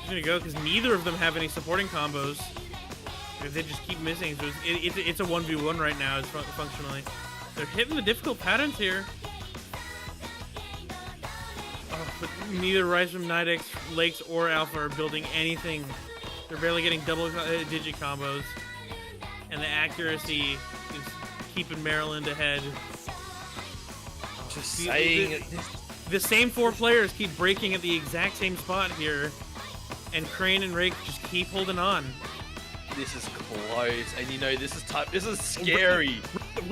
going to go because neither of them have any supporting combos. If they just keep missing, so it's a 1v1 right now. It's functionally. They're hitting the difficult patterns here. Oh, but neither Rise from Nidex, Lakes, or Alpha are building anything. They're barely getting double-digit combos. And the accuracy is keeping Maryland ahead. Just saying. The same 4 players keep breaking at the exact same spot here. And Crane and Rake just keep holding on. This is close, and you know this is scary.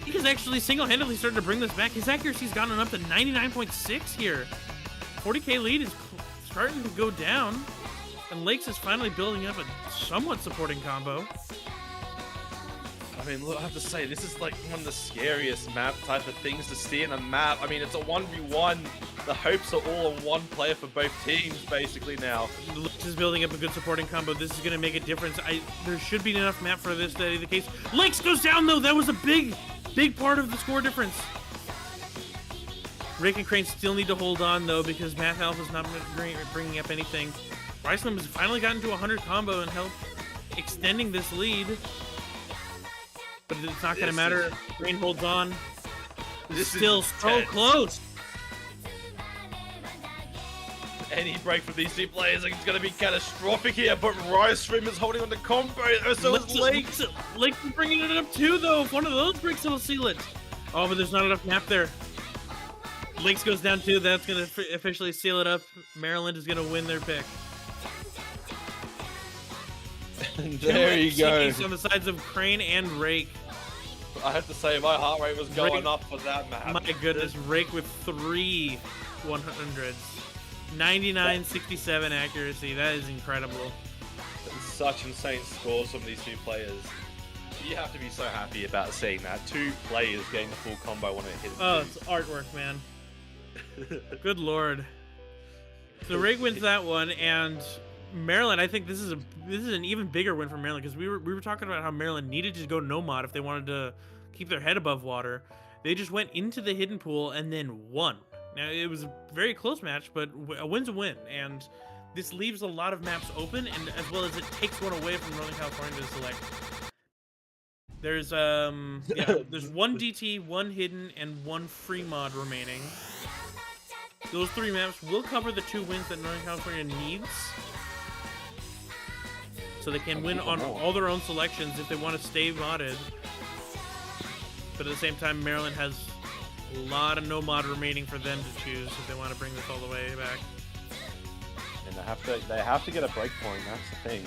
Rake is actually single-handedly starting to bring this back. His accuracy's gotten up to 99.6 here. 40k lead is starting to go down. And Lakes is finally building up a somewhat supporting combo. I mean, look, I have to say, this is like one of the scariest map type of things to see in a map. I mean, it's a 1v1. The hopes are all on one player for both teams, basically, now. Lakes is building up a good supporting combo. This is going to make a difference. There should be enough map for this to be the case. Lakes goes down, though. That was a big part of the score difference. Rake and Crane still need to hold on, though, because Math Alpha's not bringing up anything. Riceland has finally gotten to a 100 combo and helped extending this lead. But it's not going to matter. Crane holds on. This Still is so intense. close. Any break from these 2 players is going to be catastrophic here, but Ricestream is holding on to combo, so is Lakes. Lakes is bringing it up too, though. If one of those breaks, it'll seal it. Oh, but there's not enough map there. Lakes goes down too. That's going to officially seal it up. Maryland is going to win their pick. There you go. On the sides of Crane and Rake. I have to say, my heart rate was going up for that map. My goodness, Rake with 3 100s. 99.67 accuracy. That is incredible. Such insane scores from these 2 players. You have to be so happy about seeing that. 2 players getting the full combo on a hit. Oh, it's artwork, man. Good lord. So Rake wins that one, and Maryland, I think this is an even bigger win for Maryland because we were talking about how Maryland needed to go no mod if they wanted to keep their head above water. They just went into the hidden pool and then won. Now it was a very close match, but a win's a win, and this leaves a lot of maps open, and as well as it takes one away from Northern California to select. There's there's 1 DT, 1 hidden, and 1 free mod remaining. Those 3 maps will cover the 2 wins that Northern California needs. So they can win on all their own selections if they want to stay modded. But at the same time, Maryland has a lot of no mod remaining for them to choose if they want to bring this all the way back. And they have to get a breakpoint, that's the thing.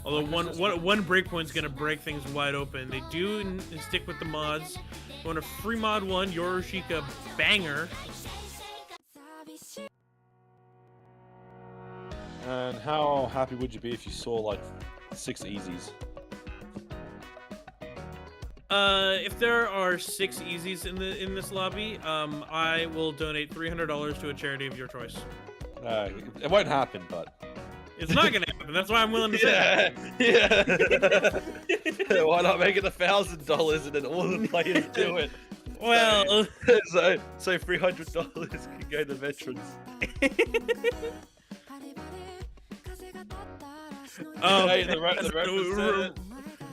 Although one breakpoint's going to break things wide open. They do stick with the mods. You want a free mod 1, Yoroshika banger. And how happy would you be if you saw like 6 easies? If there are 6 easies in this lobby, I will donate $300 to a charity of your choice. It won't happen, but It's not gonna happen. That's why I'm willing to say. Yeah. Why not make it $1,000 and then all the players do it? Well, so $300 can go to veterans. Oh, Hey, the rest said it.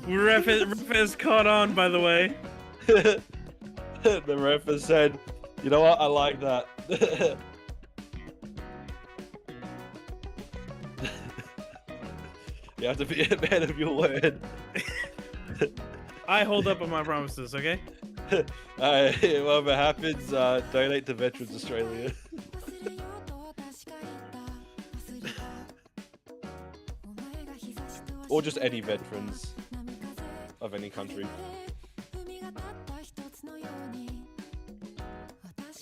Ref has caught on, by the way. The ref has said, you know what, I like that. You have to be a man of your word. I hold up on my promises, okay? Whatever happens, donate to Veterans Australia. Or just any veterans of any country.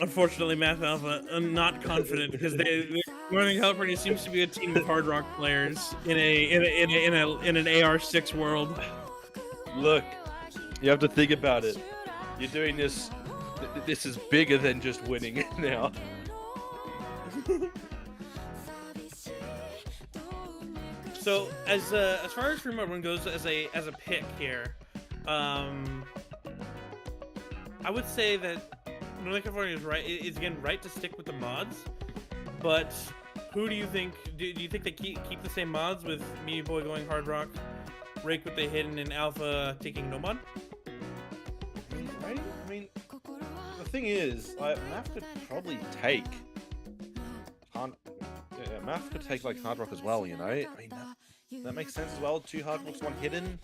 Unfortunately, Math Alpha, I'm not confident because Northern California seems to be a team of hard rock players in an AR6 world. Look, you have to think about it. You're doing this. This is bigger than just winning now. So as far as remote run goes, as a pick here, I would say that Northern California is right. It's again right to stick with the mods, but who do you think? Do you think they keep the same mods with Meaty Boy going hard rock, Rake with the hidden, and Alpha taking no mod? Right? I mean, the thing is, Math could probably take. Math could take like hard rock as well. You know, I mean that makes sense as well. 2 hard rocks, 1 hidden.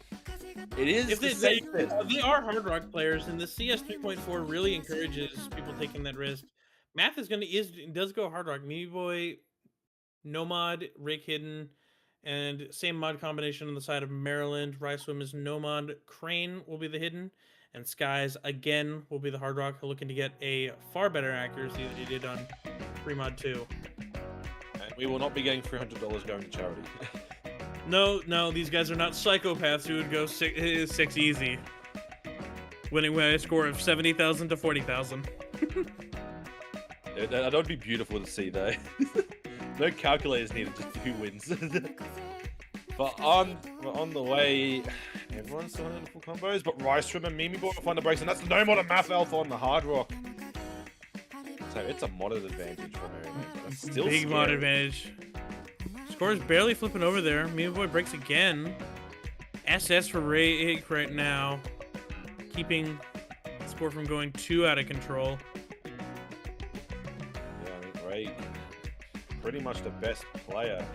It is. If they are hard rock players, and the CS 3.4 really encourages people taking that risk. Math does go hard rock. Meaty Boy, no mod, Rake hidden, and same mod combination on the side of Maryland. Ricewim is no mod. Crane will be the hidden, and Skies again will be the hard rock, looking to get a far better accuracy than he did on pre-mod 2. And we will not be getting $300 going to charity. No, these guys are not psychopaths who would go 6 easy, winning by a score of 70,000 to 40,000. That would be beautiful to see, though. No calculators needed, just 2 wins. But on the way, everyone's still in full combos, but Ricewim and Mimi Boy will find the breaks, and that's no mod of Math Alpha on the hard rock. So it's a modded advantage for Maryland, but it's still big scary. mod advantage. Score's barely flipping over there. Mimi Boy breaks again. SS for Rake right now, keeping the score from going too out of control. Yeah, I mean, Rake, pretty much the best player.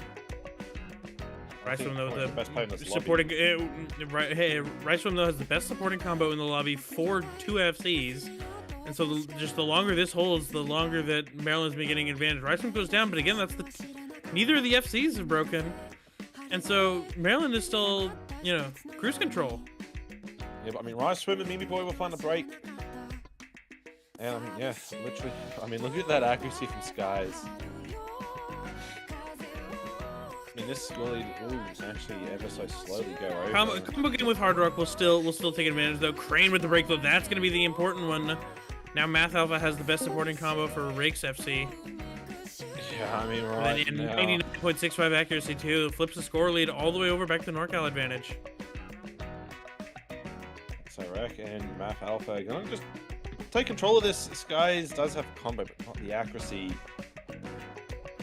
Ricewim though the best player in this supporting Ricewim though has the best supporting combo in the lobby for 2 FCs, and so just the longer this holds, the longer that Maryland's been getting advantage. Ricewim goes down, but again, neither of the FCs have broken, and so Maryland is still, cruise control. Yeah, but I mean, Ricewim and Mimi Boy will find a break. And I mean, yeah, literally. I mean, look at that accuracy from Skies. I mean, this will actually ever so slowly go over. Combo game with hard rock will still take advantage though. Crane with the break though, that's going to be the important one. Now Math Alpha has the best supporting combo for Rake's FC. Yeah, I mean, right and now. 99.65 accuracy too. Flips the score lead all the way over back to NorCal advantage. So Rek and Math Alpha are gonna just take control of this. Skies does have combo, but not the accuracy.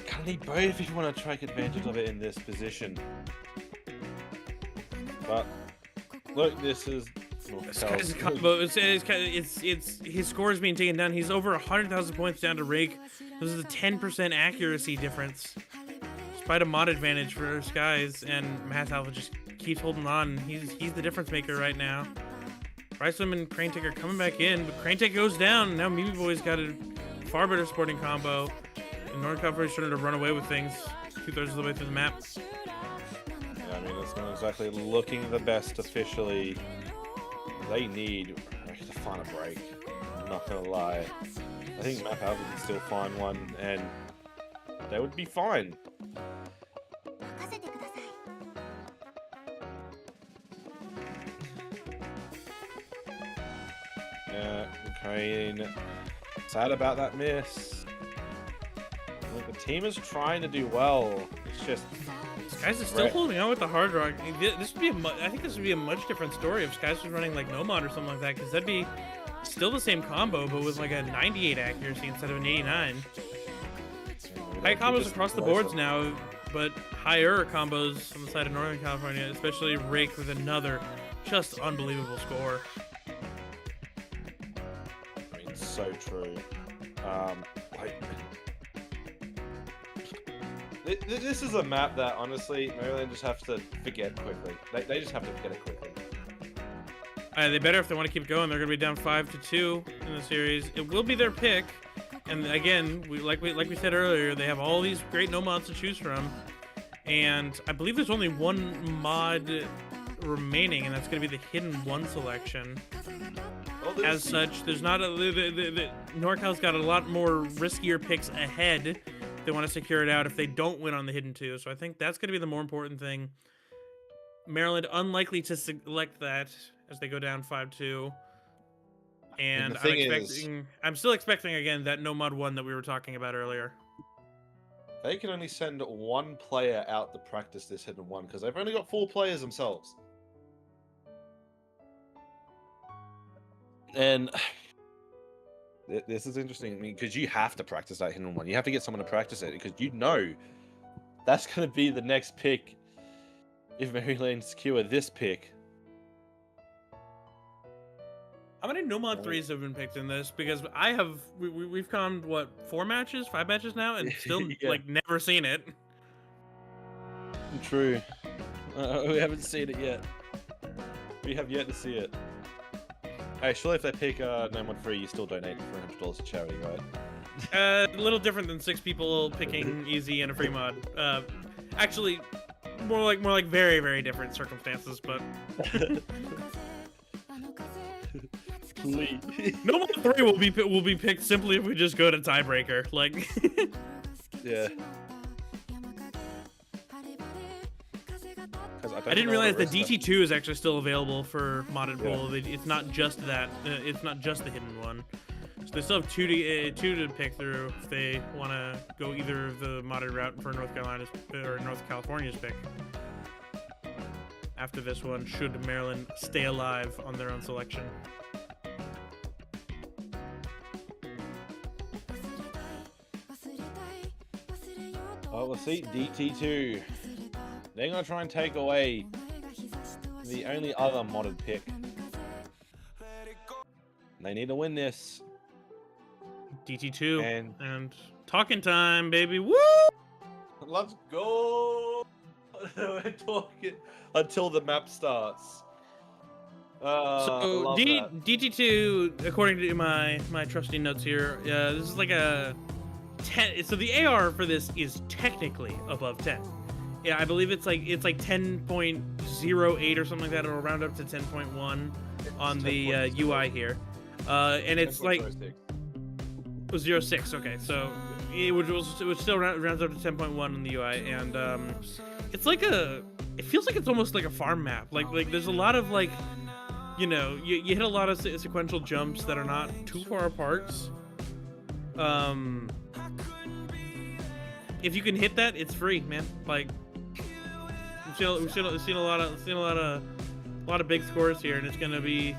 Kind of need both if you want to take advantage of it in this position. But look, this is Skies' combo. It's his score is being taken down. He's over 100,000 points down to Rake. This is a 10% accuracy difference, despite a mod advantage for Skies, and Math Alpha just keeps holding on. He's the difference maker right now. Ricewim and Crane Tech are coming back in, but Crane Tech goes down. Now Mimi Boy's got a far better supporting combo, and North California is starting to run away with things 2/3 of the way through the map. Yeah, I mean, it's not exactly looking the best officially. They need to find a break. I'm not gonna lie. I think Math Alpha can still find one, and they would be fine. Yeah, Ukraine. Sad about that miss. Look, the team is trying to do well. It's just Skies is still holding on with the hard rock. This would be I think this would be a much different story if Skies was running like no mod or something like that, because that'd be still the same combo, but with like a 98 accuracy instead of an 89. High combos across the boards now, but higher combos on the side of Northern California, especially Rake with another Just unbelievable score. I mean, so true. Like, this is a map that honestly Maryland just have to forget quickly. They just have to forget it quickly. They better if they want to keep going. They're going to be down 5-2 in the series. It will be their pick, and again, like we said earlier, they have all these great no mods to choose from, and I believe there's only one mod remaining, and that's going to be the hidden one selection. Well, As such, there's not the NorCal's got a lot more riskier picks ahead. They want to secure it out if they don't win on the hidden 2, so I think that's going to be the more important thing. Maryland unlikely to select that as they go down 5-2, and I'm still expecting again that no mod 1 that we were talking about earlier. They can only send one player out to practice this hidden one because they've only got 4 players themselves. And this is interesting. I mean, because you have to practice that hidden one. You have to get someone to practice it because you know that's going to be the next pick if Maryland secure this pick. How many no mod 3s have been picked in this? Because we've come what 5 matches now, and still Yeah. like never seen it. True. We haven't seen it yet. We have yet to see it. Hey, surely if they pick no mod 3, you still donate $300 to charity, right? A little different than 6 people picking easy and a free mod. Actually, more like very, very different circumstances, but. No mod 3 will be picked simply if we just go to tiebreaker. Like. Yeah. I didn't realize that DT2 is actually still available for modded pool. It's not just that. It's not just the hidden one. So they still have two to pick through if they want to go either of the modded route for North Carolina's or North California's pick. After this one, should Maryland stay alive on their own selection. Oh, we'll see. DT2. They're going to try and take away the only other modded pick. They need to win this. DT2 and talking time, baby. Woo! Let's go. We're talking until the map starts. So DT2, according to my trusty notes here, this is like a 10. So the AR for this is technically above 10. Yeah, I believe it's like 10.08 or something like that. It'll round up to 10.1 on the UI here, and it's like 06. Okay, so it would still rounds up to 10.1 on the UI, and it's like it feels like it's almost like a farm map. Like there's a lot of like, you know, you hit a lot of sequential jumps that are not too far apart. If you can hit that, it's free, man. Like. We've seen a lot of big scores here, and it's gonna be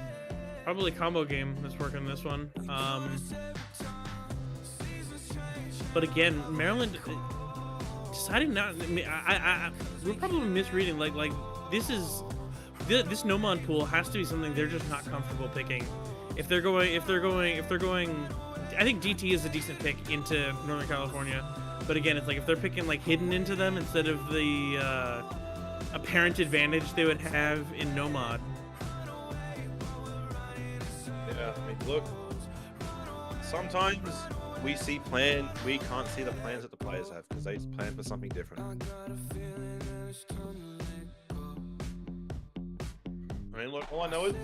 probably combo game that's working this one. But again, Maryland deciding not. We're probably misreading. Like this no mod pool has to be something they're just not comfortable picking. If they're going, I think DT is a decent pick into Northern California. But again, it's like if they're picking like hidden into them instead of the apparent advantage they would have in no mod. Yeah, I mean, look. Sometimes we can't see the plans that the players have because they plan for something different. I mean, look, all I know is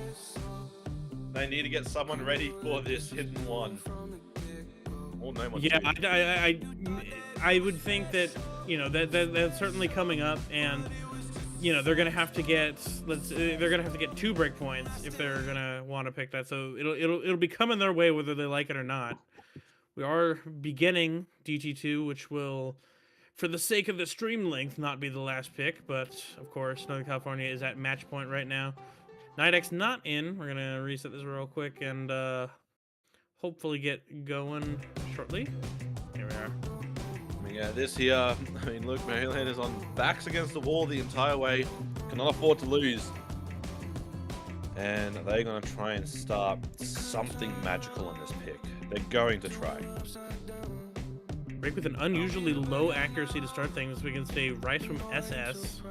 they need to get someone ready for this hidden one. Yeah, I would think that, you know, that's certainly coming up, and you know they're gonna have to get 2 breakpoints if they're gonna want to pick that. So it'll be coming their way whether they like it or not. We are beginning DT2, which will, for the sake of the stream length, not be the last pick, but of course Northern California is at match point right now. Nidex not in. We're gonna reset this real quick and hopefully get going shortly. Here we are. Yeah, this here, I mean, look, Maryland is on backs against the wall the entire way. Cannot afford to lose. And they're going to try and start something magical on this pick. They're going to try. Break with an unusually low accuracy to start things. We can stay Rice from SS.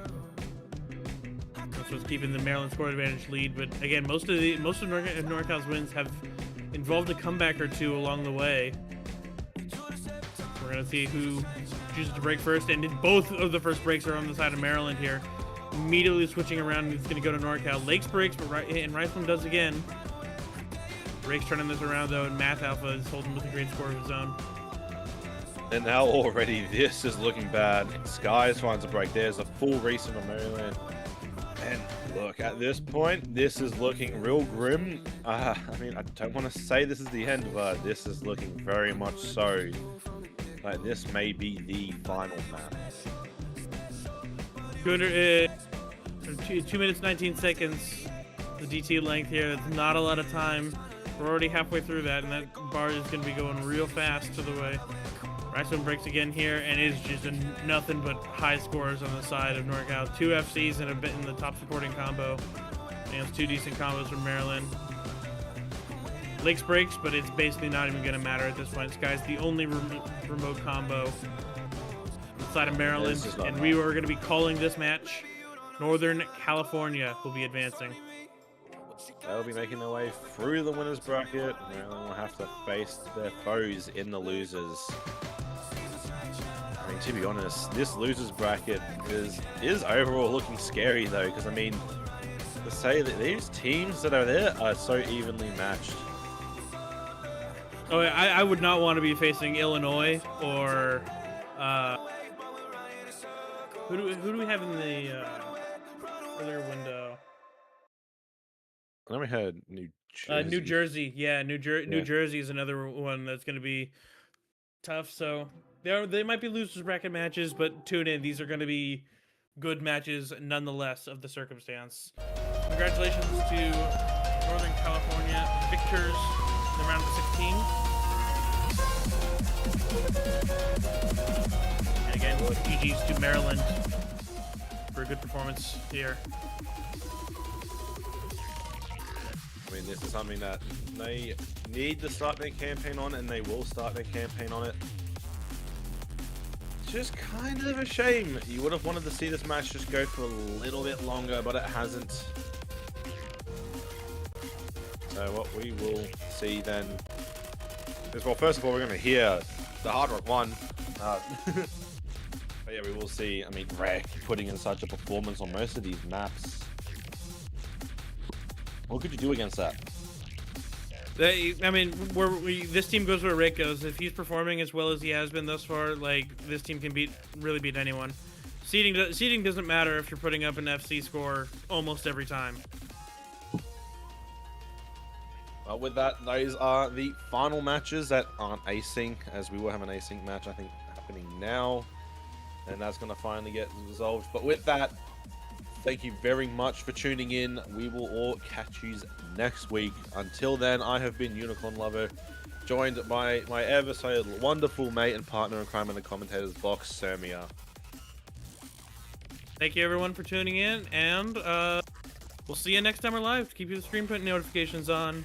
That's what's keeping the Maryland score advantage lead. But again, most of NorCal's wins have involved a comeback or two along the way. We're gonna see who chooses to break first, and both of the first breaks are on the side of Maryland here. Immediately switching around, he's gonna go to NorCal. Lakes breaks, but Riceland does again. Rake's turning this around though, and Math Alpha is holding with a great score of his own. And now already this is looking bad. Skies finds a break. There's a full race on Maryland. And look, at this point, this is looking real grim. I mean, I don't want to say this is the end, but this is looking very much so. Like, this may be the final map. 2 minutes 19 seconds. The DT length here. It's not a lot of time. We're already halfway through that, and that bar is going to be going real fast to the way. Riceland breaks again here, and is just nothing but high scores on the side of NorCal. 2 FCs and a bit in the top supporting combo. And it's 2 decent combos from Maryland. Lakes breaks, but it's basically not even going to matter at this point. Sky's the only remote combo on the side of Maryland, and we are going to be calling this match. Northern California will be advancing. They'll be making their way through the winners bracket. Maryland will have to face their foes in the losers. I mean, to be honest, this losers bracket is overall looking scary though, because I mean, to say that these teams that are there are so evenly matched. Oh, I would not want to be facing Illinois or who do we have in the earlier window? I never had New Jersey. New Jersey, yeah, New Jersey is another one that's going to be tough. So they might be losers bracket matches, but tune in; these are going to be good matches nonetheless of the circumstance. Congratulations to Northern California victors in the round of 16. And again, GG's to Maryland for a good performance here. I mean, this is something that they need to start their campaign on, and they will start their campaign on it. It's just kind of a shame. You would have wanted to see this match just go for a little bit longer, but it hasn't. So what we will see then is, well, first of all, we're going to hear the Hard Rock 1. But yeah, we will see, I mean, Rek putting in such a performance on most of these maps. What could you do against that? I mean, this team goes where Rick goes. If he's performing as well as he has been thus far, like, this team can really beat anyone. Seeding doesn't matter if you're putting up an FC score almost every time. Well, with that, those are the final matches that aren't async, as we will have an async match, I think, happening now. And that's going to finally get resolved. But with that, thank you very much for tuning in. We will all catch you next week. Until then, I have been Unicorn Lover, joined by my ever so wonderful mate and partner in crime in the commentators box, Sermia. Thank you everyone for tuning in, and we'll see you next time we're live. Keep your stream notifications on.